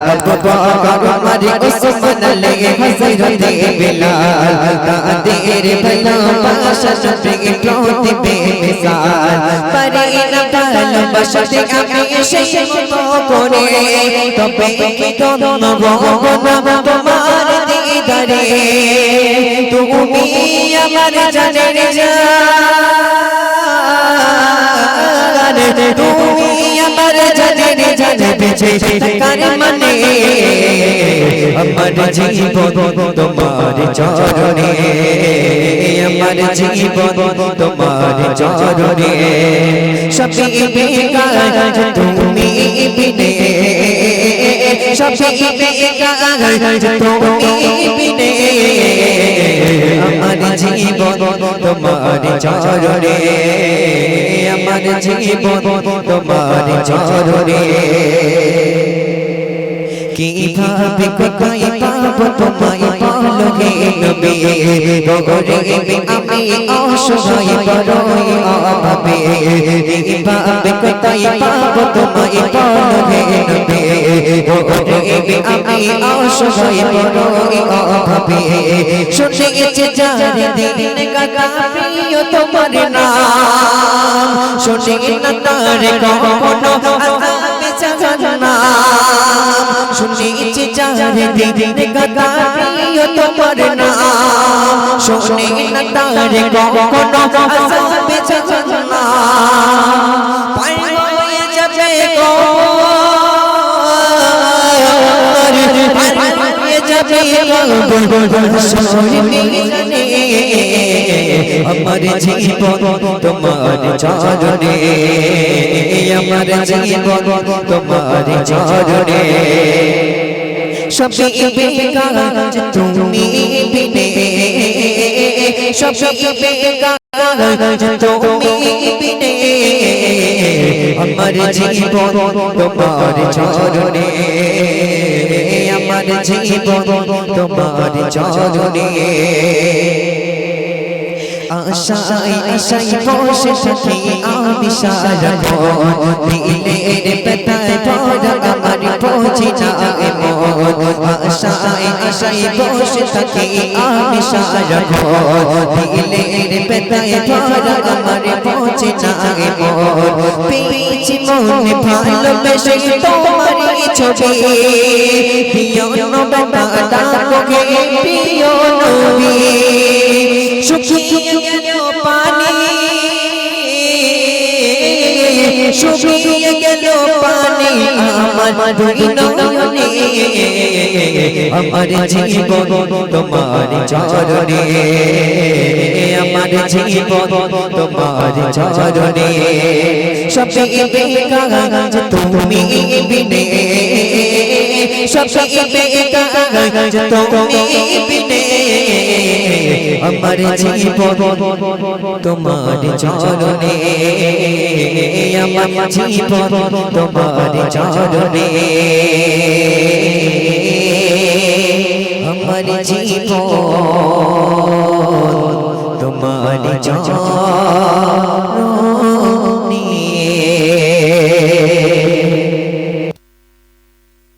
अबू बकर उमर उस्मान लगे हज़रत बिलाल तादेर भला बाशा नबी प्रोति बेमिसाल परे न ভালোবাসতে আমি সেই মতো করে তবে কি দম বনা তোমার দিদারে তুমি আমার জানের জান তুমি আমার জানের জান বেঁচে থাকার মানে আমার জীবন তোমার চরণে আমার জীবন তোমার চরণে সবই বেকার তুমি বিনে সবই বেকার তুমি বিনে আমার জীবন তোমার চরণে আমার জীবন তোমার চরণে কিভাবে কোথায় পাবো তোমায় বলো হে নবী গগরে আমি অসহায় বড়ই অভাবে কিভাবে কোথায় পাবো তোমায় বলো হে নবী গগরে আমি অসহায় বড়ই অভাবে শুনেছি যারে দিন কাকা প্রিয় তোমার নাম শুনে না তার কখনো আসামে জানা শুনেছি যারে দিন কাকা প্রিয় তোমার নাম শুনে না তার কখনো আসামে জানা পার হয়ে যাবে গো আমার জীবন তোমার চরণে আমার জীবন তোমার চরণে সবই বেকার তুমি বিনে সবই বেকার তুমি বিনে আমার জীবন তোমার চরণে আমার জীবন তোমার চরণে আশায় আশায় বসে থাকি আমি সারাক্ষণ দিলের ব্যথায় ভরা আমার পৌঁছে না এমন আশায় আশায় বসে থাকি আমি সারাক্ষণ দিলের ব্যথায় ভরা আমার পৌঁছে না এমন পেয়েছি মনে ভালোবেসে তোমারই ছবি প্রিয় নবী ডাকোগে প্রিয় নবী শুকিয়ে গেল পানি শুকিয়ে গেল পানি আমার দুই নয়নে আমার জীবন তোমার চরণে আমার জীবন তোমার চরণে সবই বেকার তুমি বিনে সবই বেকার তুমি বিনে আমার জীবন তোমার চরণে আমার জীবন তোমার চরণে আমার জীবন তোমার চরণে